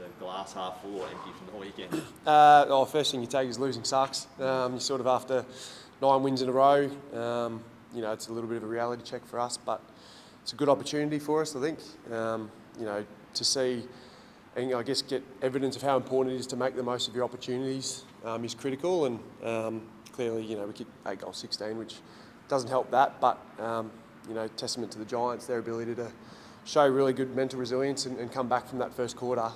the glass half full or empty from the weekend? First thing you take is losing sucks. You're sort of after 9 wins in a row. It's a little bit of a reality check for us, but it's a good opportunity for us, I think. To see and I guess get evidence of how important it is to make the most of your opportunities is critical. And clearly, we kicked 8 goals 16, which doesn't help that, but testament to the Giants, their ability to show really good mental resilience and come back from that first quarter.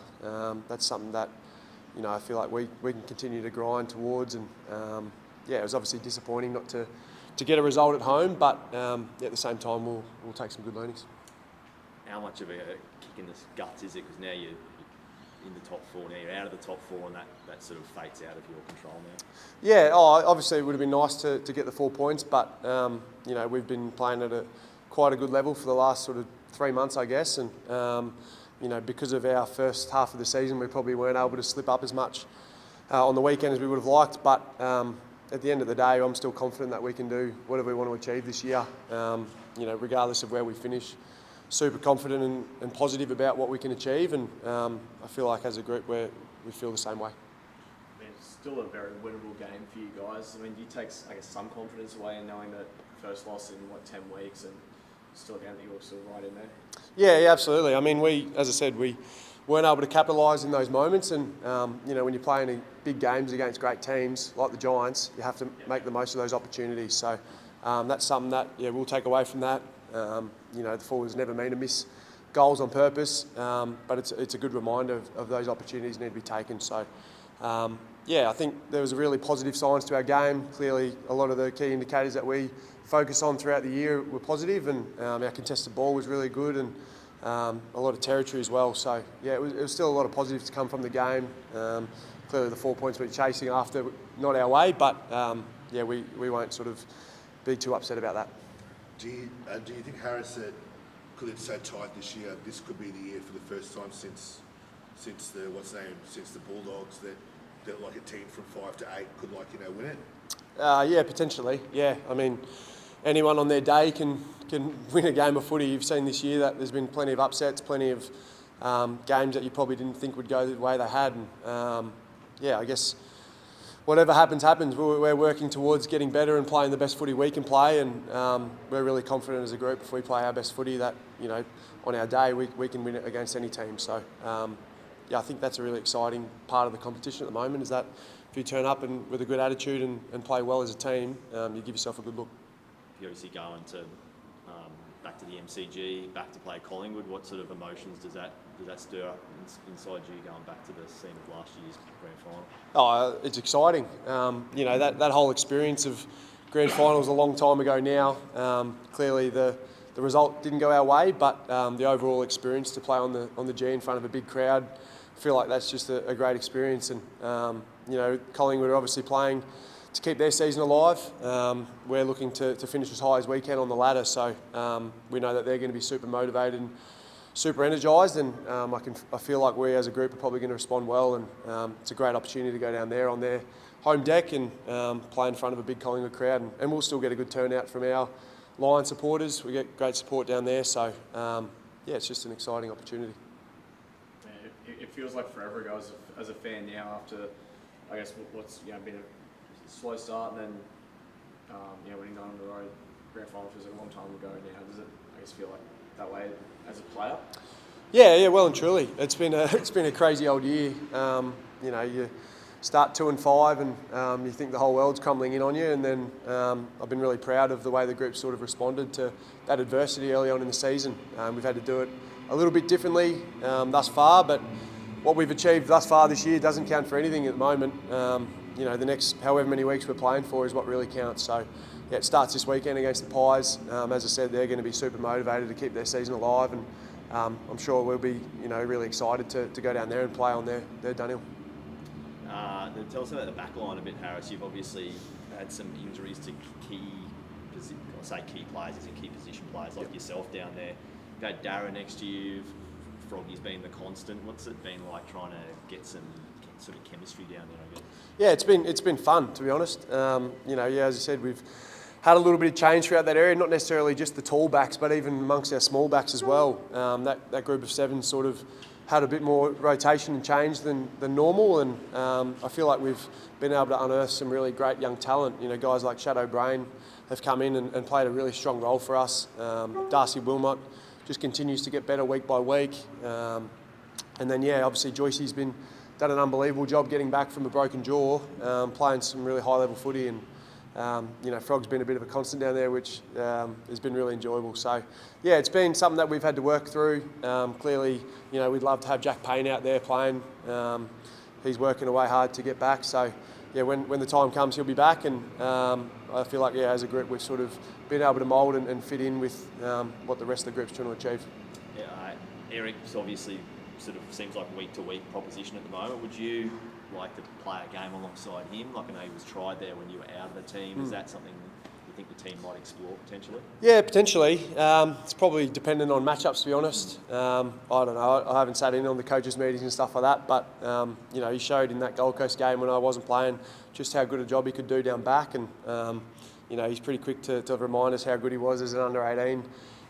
That's something that I feel like we can continue to grind towards. And it was obviously disappointing not to get a result at home, but at the same time we'll take some good learnings. How much of a kick in the guts is it? Because now you're in the top 4, now you're out of the top 4, and that sort of fates out of your control now. Yeah, obviously it would have been nice to get the 4 points, but we've been playing at quite a good level for the last sort of 3 months, I guess, and because of our first half of the season, we probably weren't able to slip up as much on the weekend as we would have liked. But at the end of the day, I'm still confident that we can do whatever we want to achieve this year. Regardless of where we finish, super confident and positive about what we can achieve, and I feel like as a group we feel the same way. It's still a very winnable game for you guys. Do you take, I guess, some confidence away in knowing that first loss in 10 weeks and still a game that you're still right in there? Yeah, absolutely. As I said, we weren't able to capitalise in those moments, and when you're playing in big games against great teams like the Giants, you have to make the most of those opportunities. So that's something that we'll take away from that. The forwards never mean to miss goals on purpose, but it's a good reminder of those opportunities need to be taken. So I think there was a really positive signs to our game. Clearly, a lot of the key indicators that we focus on throughout the year were positive, and our contested ball was really good, and a lot of territory as well. So it was still a lot of positives to come from the game. Clearly the 4 points we're chasing after, not our way, but we won't sort of be too upset about that. Do you think, Harris, that because it's so tight this year, this could be the year for the first time since the Bulldogs that like a team from 5 to 8 could win it? Potentially. Yeah, anyone on their day can win a game of footy. You've seen this year that there's been plenty of upsets, plenty of games that you probably didn't think would go the way they had. And I guess whatever happens. We're working towards getting better and playing the best footy we can play, and we're really confident as a group if we play our best footy that on our day we can win it against any team. So I think that's a really exciting part of the competition at the moment, is that if you turn up and with a good attitude and play well as a team, you give yourself a good look. You're obviously going to back to the MCG, back to play Collingwood. What sort of emotions does that stir up inside you going back to the scene of last year's grand final? It's exciting. That whole experience of grand finals a long time ago now. Clearly the result didn't go our way, but the overall experience to play on the G in front of a big crowd, I feel like that's just a great experience. And Collingwood are obviously playing to keep their season alive. We're looking to finish as high as we can on the ladder, so we know that they're going to be super motivated and super energised, and I feel like we as a group are probably going to respond well, and it's a great opportunity to go down there on their home deck and play in front of a big Collingwood crowd, and we'll still get a good turnout from our Lions supporters. We get great support down there, so it's just an exciting opportunity. It feels like forever ago as a fan now, after I guess what's been a slow start, and then winning 9 on the road grand final feels like a long time ago now. Does it, I guess, feel like that way as a player? Yeah, well and truly. It's been a crazy old year. You start 2 and 5, and you think the whole world's crumbling in on you, and then I've been really proud of the way the group sort of responded to that adversity early on in the season. We've had to do it a little bit differently thus far, but what we've achieved thus far this year doesn't count for anything at the moment. The next however many weeks we're playing for is what really counts. So it starts this weekend against the Pies. As I said, they're going to be super motivated to keep their season alive, and I'm sure we'll be really excited to go down there and play on their Dunhill. Tell us about the back line a bit, Harris. You've obviously had some injuries to key players, as in key position players like yourself down there. You've had Darragh next to you. Froggy's been the constant. What's it been like trying to get some sort of chemistry down there, I guess? Yeah, it's been fun, to be honest. As I said, we've had a little bit of change throughout that area, not necessarily just the tall backs, but even amongst our small backs as well. That group of 7 sort of had a bit more rotation and change than normal, and I feel like we've been able to unearth some really great young talent. You know, guys like Shadow Brain have come in and played a really strong role for us. Darcy Wilmot just continues to get better week by week. And then, yeah, obviously Joycey's done an unbelievable job getting back from a broken jaw, playing some really high-level footy, and you know, Frog's been a bit of a constant down there, which has been really enjoyable. So, yeah, it's been something that we've had to work through. Clearly, you know, we'd love to have Jack Payne out there playing. He's working away hard to get back. So, yeah, when the time comes, he'll be back, and I feel like, yeah, as a group, we've sort of been able to mould and fit in with what the rest of the group's trying to achieve. Yeah, Eric's obviously sort of seems like week-to-week proposition at the moment. Would you like to play a game alongside him? Like, I know he was tried there when you were out of the team. Is that something you think the team might explore potentially? Yeah, potentially. It's probably dependent on matchups, to be honest. I don't know. I haven't sat in on the coaches' meetings and stuff like that, but you know, he showed in that Gold Coast game when I wasn't playing just how good a job he could do down back, and you know, he's pretty quick to remind us how good he was as an under-18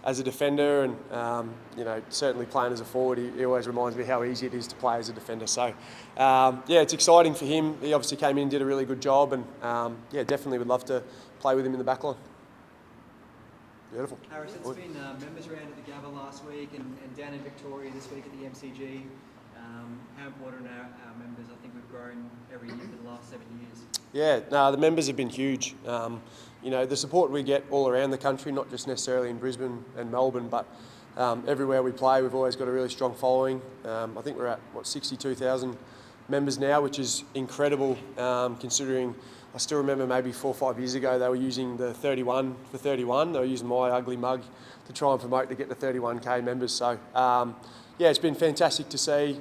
as a defender, and you know, certainly playing as a forward, he always reminds me how easy it is to play as a defender. So yeah, it's exciting for him. He obviously came in and did a really good job, and yeah, definitely would love to play with him in the backline. Beautiful. Harris, it's been members round at the Gabba last week and down in Victoria this week at the MCG. How important are our members? I think we've grown every year for the last 7 years. Yeah, no, the members have been huge. You know, the support we get all around the country, not just necessarily in Brisbane and Melbourne, but everywhere we play, we've always got a really strong following. I think we're at, 62,000 members now, which is incredible, considering I still remember maybe 4 or 5 years ago they were using the 31 for 31. They were using my ugly mug to try and promote to get to 31k members. So yeah, it's been fantastic to see.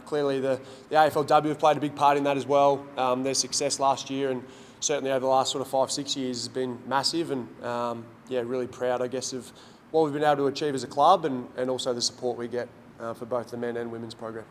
Clearly the AFLW have played a big part in that as well. Their success last year and certainly over the last sort of 5-6 years has been massive, and yeah, really proud, I guess, of what we've been able to achieve as a club, and also the support we get for both the men and women's program.